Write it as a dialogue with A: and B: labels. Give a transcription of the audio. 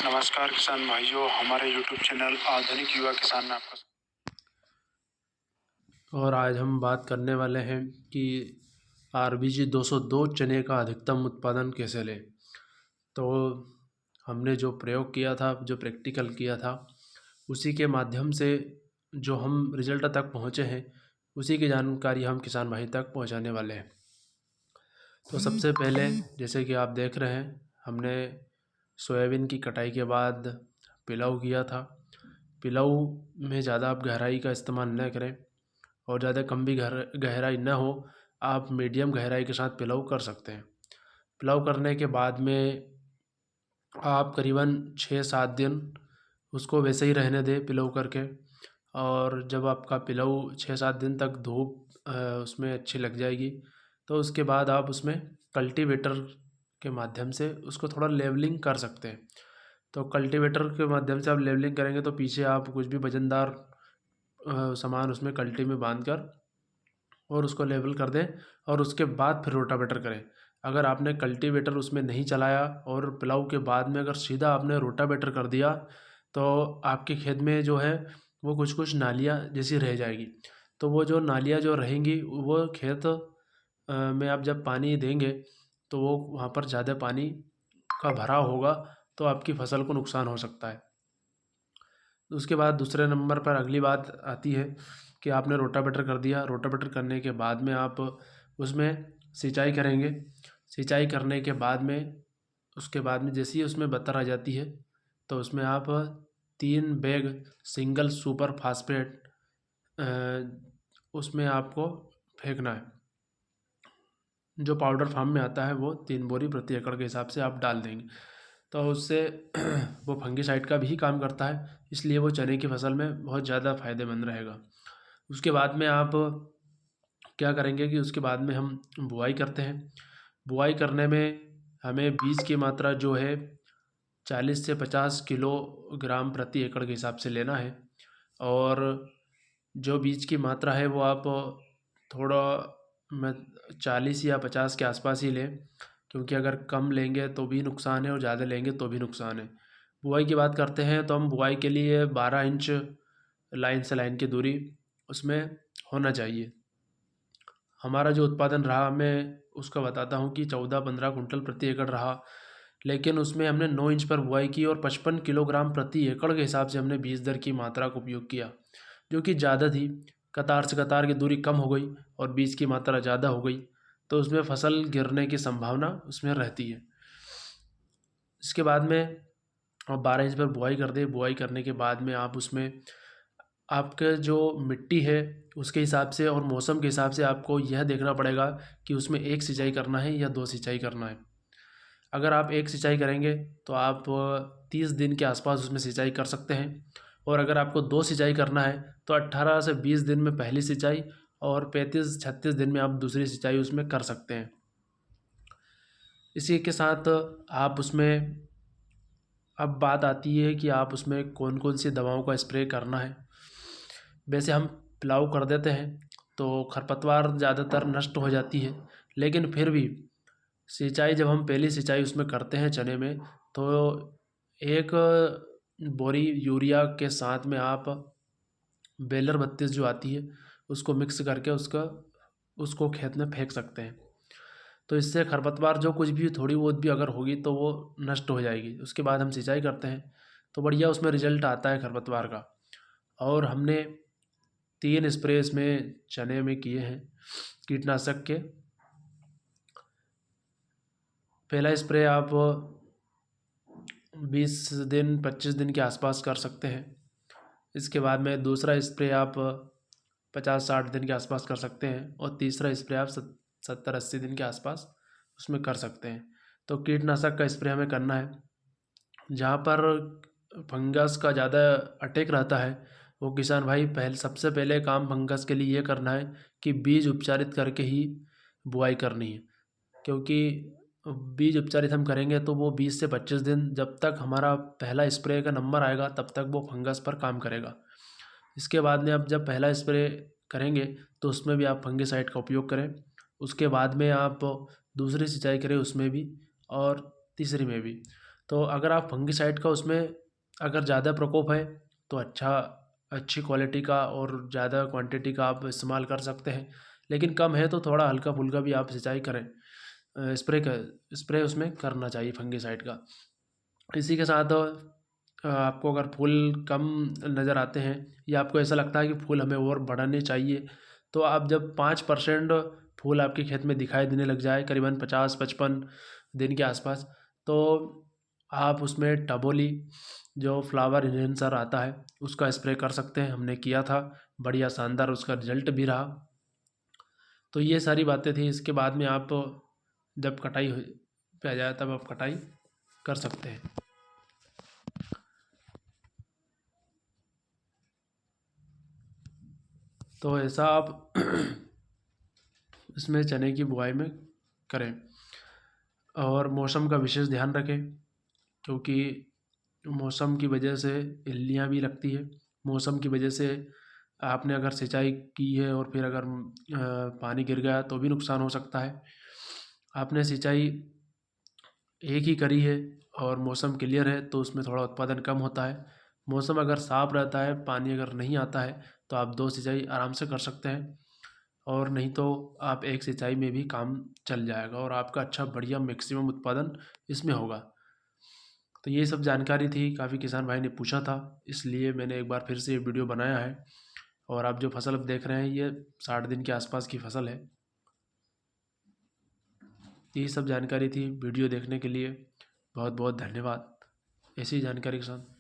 A: नमस्कार किसान भाइयों, हमारे यूट्यूब चैनल आधुनिक युवा किसान में आपका।
B: और आज हम बात करने वाले हैं कि RBG 202 चने का अधिकतम उत्पादन कैसे लें। तो हमने जो प्रयोग किया था, जो प्रैक्टिकल किया था, उसी के माध्यम से जो हम रिजल्ट तक पहुँचे हैं, उसी की जानकारी हम किसान भाई तक पहुँचाने वाले हैं। तो सबसे पहले जैसे कि आप देख रहे हैं, हमने सोयाबीन की कटाई के बाद पिलाऊ किया था। पिलाऊ में ज़्यादा आप गहराई का इस्तेमाल न करें और ज़्यादा कम भी गहराई न हो, आप मीडियम गहराई के साथ पिलाऊ कर सकते हैं। पिलाऊ करने के बाद में आप करीबन 6-7 दिन उसको वैसे ही रहने दें पिलाऊ करके। और जब आपका पिलाऊ 6-7 दिन तक धूप उसमें अच्छी लग जाएगी, तो उसके बाद आप उसमें कल्टीवेटर के माध्यम से उसको थोड़ा लेवलिंग कर सकते हैं। तो कल्टीवेटर के माध्यम से आप लेवलिंग करेंगे तो पीछे आप कुछ भी वजनदार सामान उसमें कल्टी में बांध कर और उसको लेवल कर दें और उसके बाद फिर रोटावेटर करें। अगर आपने कल्टीवेटर उसमें नहीं चलाया और पिलाऊ के बाद में अगर सीधा आपने रोटावेटर कर दिया, तो आपके खेत में जो है वो कुछ कुछ नालियाँ जैसी रह जाएगी। तो वो जो नालियाँ जो रहेंगी, वो खेत में आप जब पानी देंगे तो वो वहाँ पर ज़्यादा पानी का भराव होगा, तो आपकी फसल को नुकसान हो सकता है। उसके बाद दूसरे नंबर पर अगली बात आती है कि आपने रोटावेटर कर दिया। रोटावेटर करने के बाद में आप उसमें सिंचाई करेंगे। सिंचाई करने के बाद में उसके बाद में जैसे ही उसमें बत्तर आ जाती है, तो उसमें आप 3 बैग सिंगल सुपर फास्फेट उसमें आपको फेंकना है। जो पाउडर फॉर्म में आता है वो 3 बोरी प्रति एकड़ के हिसाब से आप डाल देंगे। तो उससे वो फंगिसाइड का भी काम करता है, इसलिए वो चने की फसल में बहुत ज़्यादा फायदेमंद रहेगा। उसके बाद में आप क्या करेंगे कि उसके बाद में हम बुआई करते हैं। बुआई करने में हमें बीज की मात्रा जो है 40 से 50 किलोग्राम प्रति एकड़ के हिसाब से लेना है। और जो बीज की मात्रा है वो आप थोड़ा मैं 40 या 50 के आसपास ही लें, क्योंकि अगर कम लेंगे तो भी नुकसान है और ज़्यादा लेंगे तो भी नुकसान है। बुआई की बात करते हैं तो हम बुआई के लिए 12 इंच लाइन से लाइन की दूरी उसमें होना चाहिए। हमारा जो उत्पादन रहा, मैं उसका बताता हूँ कि 14-15 कुंटल प्रति एकड़ रहा, लेकिन उसमें हमने 9 इंच पर बुआई की और 55 किलोग्राम प्रति एकड़ के हिसाब से हमने बीज दर की मात्रा का उपयोग किया, जो कि ज़्यादा थी। कतार से कतार की दूरी कम हो गई और बीज की मात्रा ज़्यादा हो गई, तो उसमें फसल गिरने की संभावना उसमें रहती है। इसके बाद में आप 12 इंच पर बुआई कर दें। बुआई करने के बाद में आप उसमें आपके जो मिट्टी है उसके हिसाब से और मौसम के हिसाब से आपको यह देखना पड़ेगा कि उसमें 1 सिंचाई करना है या 2 सिंचाई करना है। अगर आप 1 सिंचाई करेंगे तो आप 30 दिन के आसपास उसमें सिंचाई कर सकते हैं, और अगर आपको 2 सिंचाई करना है तो 18 से 20 दिन में पहली सिंचाई और 35-36 दिन में आप दूसरी सिंचाई उसमें कर सकते हैं। इसी के साथ आप उसमें अब बात आती है कि आप उसमें कौन कौन सी दवाओं का स्प्रे करना है। वैसे हम पिलाऊ कर देते हैं तो खरपतवार ज़्यादातर नष्ट हो जाती है, लेकिन फिर भी सिंचाई जब हम पहली सिंचाई उसमें करते हैं चने में, तो एक बोरी यूरिया के साथ में आप बेलर 32 जो आती है उसको मिक्स करके उसको खेत में फेंक सकते हैं। तो इससे खरपतवार जो कुछ भी थोड़ी बहुत भी अगर होगी तो वो नष्ट हो जाएगी। उसके बाद हम सिंचाई करते हैं तो बढ़िया उसमें रिजल्ट आता है खरपतवार का। और हमने 3 स्प्रे इसमें चने में किए हैं कीटनाशक के। पहला स्प्रे आप 20 दिन 25 दिन के आसपास कर सकते हैं। इसके बाद में दूसरा स्प्रे आप 50-60 दिन के आसपास कर सकते हैं, और तीसरा स्प्रे आप 70-80 दिन के आसपास उसमें कर सकते हैं। तो कीटनाशक का स्प्रे हमें करना है। जहाँ पर फंगस का ज़्यादा अटैक रहता है, वो किसान भाई सबसे पहले काम फंगस के लिए ये करना है कि बीज उपचारित करके ही बुआई करनी है। क्योंकि बीज उपचारित हम करेंगे तो वो 20 से 25 दिन जब तक हमारा पहला स्प्रे का नंबर आएगा तब तक वो फंगस पर काम करेगा। इसके बाद में आप जब पहला स्प्रे करेंगे तो उसमें भी आप फंगिसाइड का उपयोग करें। उसके बाद में आप दूसरी सिंचाई करें उसमें भी, और तीसरी में भी। तो अगर आप फंगिसाइड का उसमें अगर ज़्यादा प्रकोप है तो अच्छी क्वालिटी का और ज़्यादा क्वांटिटी का आप इस्तेमाल कर सकते हैं। लेकिन कम है तो थोड़ा हल्का फुल्का भी आप सिंचाई करें, स्प्रे उसमें करना चाहिए फंगिसाइड का। इसी के साथ आपको अगर फूल कम नज़र आते हैं या आपको ऐसा लगता है कि फूल हमें और बढ़ाने चाहिए, तो आप जब 5% फूल आपके खेत में दिखाई देने लग जाए करीबन 50-55 दिन के आसपास, तो आप उसमें टबोली जो फ्लावर इन्हेंसर आता है उसका स्प्रे कर सकते हैं। हमने किया था, बढ़िया शानदार उसका रिजल्ट भी रहा। तो ये सारी बातें थी। इसके बाद में आप जब कटाई पे आ जाए तब आप कटाई कर सकते हैं। तो ऐसा आप इसमें चने की बुआई में करें और मौसम का विशेष ध्यान रखें, क्योंकि मौसम की वजह से इल्लियाँ भी लगती है। मौसम की वजह से आपने अगर सिंचाई की है और फिर अगर पानी गिर गया तो भी नुकसान हो सकता है। आपने सिंचाई एक ही करी है और मौसम क्लियर है तो उसमें थोड़ा उत्पादन कम होता है। मौसम अगर साफ़ रहता है, पानी अगर नहीं आता है, तो आप 2 सिंचाई आराम से कर सकते हैं और नहीं तो आप एक सिंचाई में भी काम चल जाएगा और आपका अच्छा बढ़िया मैक्सिमम उत्पादन इसमें होगा। तो ये सब जानकारी थी, काफ़ी किसान भाई ने पूछा था, इसलिए मैंने एक बार फिर से ये वीडियो बनाया है। और आप जो फसल अब देख रहे हैं ये 60 दिन के आसपास की फसल है। यही सब जानकारी थी। वीडियो देखने के लिए बहुत बहुत धन्यवाद। ऐसी जानकारी के साथ